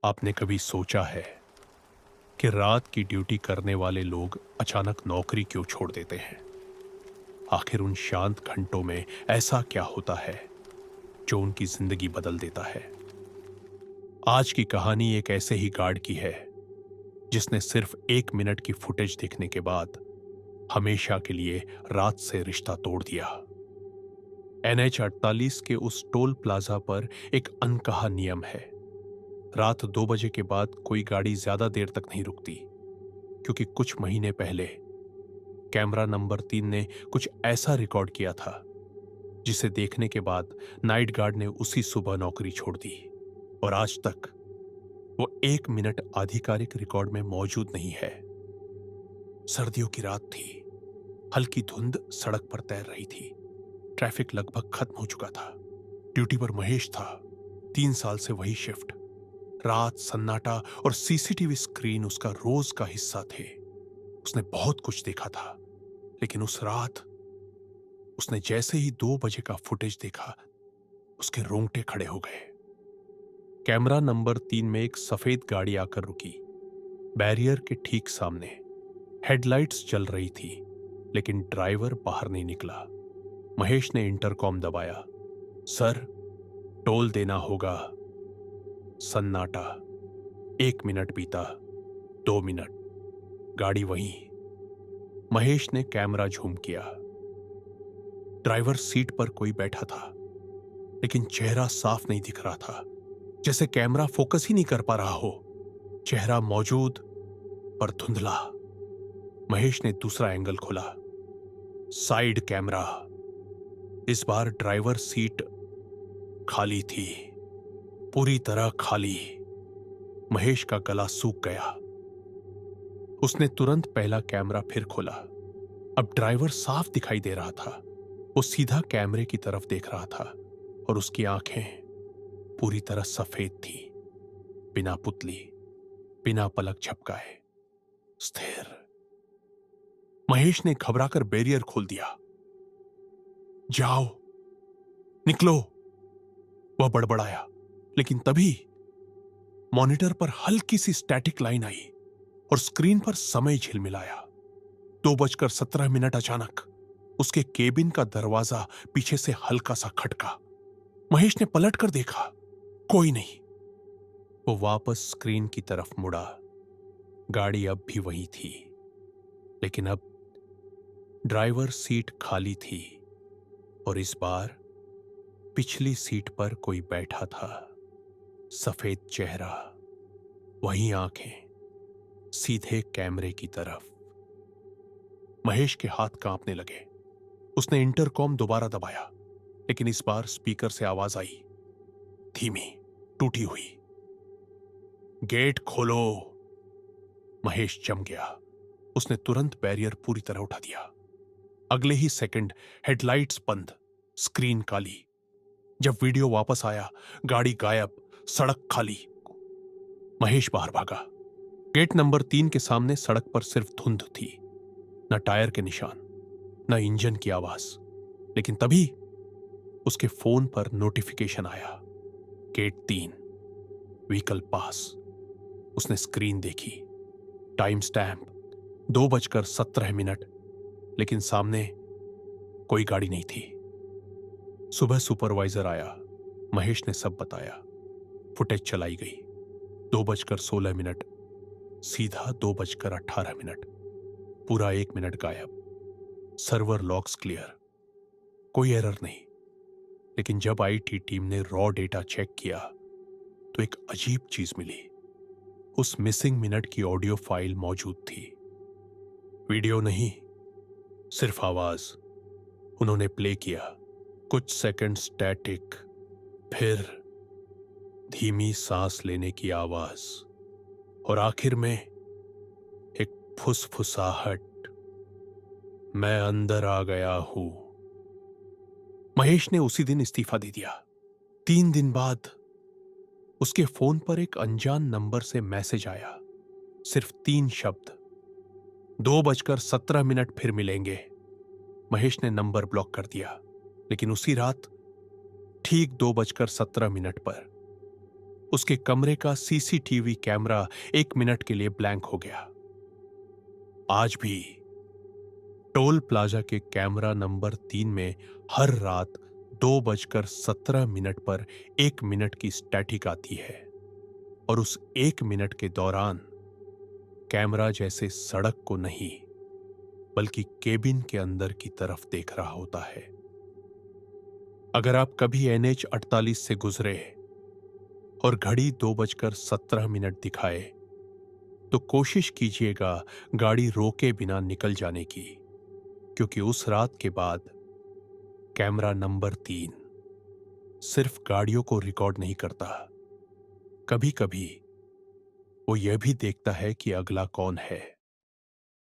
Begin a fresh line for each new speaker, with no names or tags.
आपने कभी सोचा है कि रात की ड्यूटी करने वाले लोग अचानक नौकरी क्यों छोड़ देते हैं? आखिर उन शांत घंटों में ऐसा क्या होता है जो उनकी जिंदगी बदल देता है? आज की कहानी एक ऐसे ही गार्ड की है जिसने सिर्फ 1 मिनट की फुटेज देखने के बाद हमेशा के लिए रात से रिश्ता तोड़ दिया। NH 48 के उस टोल प्लाजा पर एक अनकहा नियम है। रात 2 बजे के बाद कोई गाड़ी ज्यादा देर तक नहीं रुकती, क्योंकि कुछ महीने पहले कैमरा नंबर 3 ने कुछ ऐसा रिकॉर्ड किया था जिसे देखने के बाद नाइट गार्ड ने उसी सुबह नौकरी छोड़ दी। और आज तक वो 1 मिनट आधिकारिक रिकॉर्ड में मौजूद नहीं है। सर्दियों की रात थी, हल्की धुंध सड़क पर तैर रही थी, ट्रैफिक लगभग खत्म हो चुका था। ड्यूटी पर महेश था, 3 साल से वही शिफ्ट। रात, सन्नाटा और सीसीटीवी स्क्रीन उसका रोज का हिस्सा थे। उसने बहुत कुछ देखा था, लेकिन उस रात उसने जैसे ही 2 बजे का फुटेज देखा, उसके रोंगटे खड़े हो गए। कैमरा नंबर 3 में एक सफेद गाड़ी आकर रुकी, बैरियर के ठीक सामने। हेडलाइट्स जल रही थी, लेकिन ड्राइवर बाहर नहीं निकला। महेश ने इंटरकॉम दबाया, सर, टोल देना होगा। सन्नाटा। 1 मिनट बीता, 2 मिनट, गाड़ी वहीं। महेश ने कैमरा झूम किया। ड्राइवर सीट पर कोई बैठा था, लेकिन चेहरा साफ नहीं दिख रहा था, जैसे कैमरा फोकस ही नहीं कर पा रहा हो। चेहरा मौजूद पर धुंधला। महेश ने दूसरा एंगल खोला, साइड कैमरा। इस बार ड्राइवर सीट खाली थी, पूरी तरह खाली। महेश का गला सूख गया। उसने तुरंत पहला कैमरा फिर खोला। अब ड्राइवर साफ दिखाई दे रहा था। वो सीधा कैमरे की तरफ देख रहा था और उसकी आंखें पूरी तरह सफेद थी, बिना पुतली, बिना पलक झपकाए, स्थिर। महेश ने घबराकर बैरियर खोल दिया। जाओ, निकलो, वह बड़बड़ाया। लेकिन तभी मॉनिटर पर हल्की सी स्टैटिक लाइन आई और स्क्रीन पर समय झिलमिलाया। 2:17 अचानक उसके केबिन का दरवाजा पीछे से हल्का सा खटका। महेश ने पलट कर देखा, कोई नहीं। वो वापस स्क्रीन की तरफ मुड़ा। गाड़ी अब भी वही थी, लेकिन अब ड्राइवर सीट खाली थी और इस बार पिछली सीट पर कोई बैठा था। सफेद चेहरा, वही आंखें, सीधे कैमरे की तरफ। महेश के हाथ कांपने लगे। उसने इंटरकॉम दोबारा दबाया, लेकिन इस बार स्पीकर से आवाज आई, धीमी, टूटी हुई, गेट खोलो। महेश जम गया। उसने तुरंत बैरियर पूरी तरह उठा दिया। अगले ही सेकंड हेडलाइट्स बंद, स्क्रीन काली। जब वीडियो वापस आया, गाड़ी गायब, सड़क खाली। महेश बाहर भागा। गेट नंबर 3 के सामने सड़क पर सिर्फ धुंध थी, न टायर के निशान, न इंजन की आवाज। लेकिन तभी उसके फोन पर नोटिफिकेशन आया, गेट 3, व्हीकल पास। उसने स्क्रीन देखी, टाइम स्टैम्प 2:17, लेकिन सामने कोई गाड़ी नहीं थी। सुबह सुपरवाइजर आया, महेश ने सब बताया। फुटेज चलाई गई, 2:16, सीधा 2:18, पूरा 1 मिनट गायब। सर्वर लॉग्स क्लियर, कोई एरर नहीं। लेकिन जब IT टीम ने रॉ डेटा चेक किया तो एक अजीब चीज मिली। उस मिसिंग मिनट की ऑडियो फाइल मौजूद थी। वीडियो नहीं, सिर्फ आवाज। उन्होंने प्ले किया, कुछ सेकंड स्टैटिक, फिर धीमी सांस लेने की आवाज, और आखिर में एक फुसफुसाहट, मैं अंदर आ गया हूं। महेश ने उसी दिन इस्तीफा दे दिया। 3 दिन बाद उसके फोन पर एक अनजान नंबर से मैसेज आया, सिर्फ 3 शब्द, 2:17 फिर मिलेंगे। महेश ने नंबर ब्लॉक कर दिया। लेकिन उसी रात ठीक 2:17 पर उसके कमरे का सीसीटीवी कैमरा 1 मिनट के लिए ब्लैंक हो गया। आज भी टोल प्लाजा के कैमरा नंबर 3 में हर रात 2:17 पर 1 मिनट की स्टैटिक आती है और उस 1 मिनट के दौरान कैमरा जैसे सड़क को नहीं बल्कि केबिन के अंदर की तरफ देख रहा होता है। अगर आप कभी NH 48 से गुजरे और घड़ी 2:17 दिखाए तो कोशिश कीजिएगा गाड़ी रोके बिना निकल जाने की, क्योंकि उस रात के बाद कैमरा नंबर 3 सिर्फ गाड़ियों को रिकॉर्ड नहीं करता, कभी कभी वो यह भी देखता है कि अगला कौन है।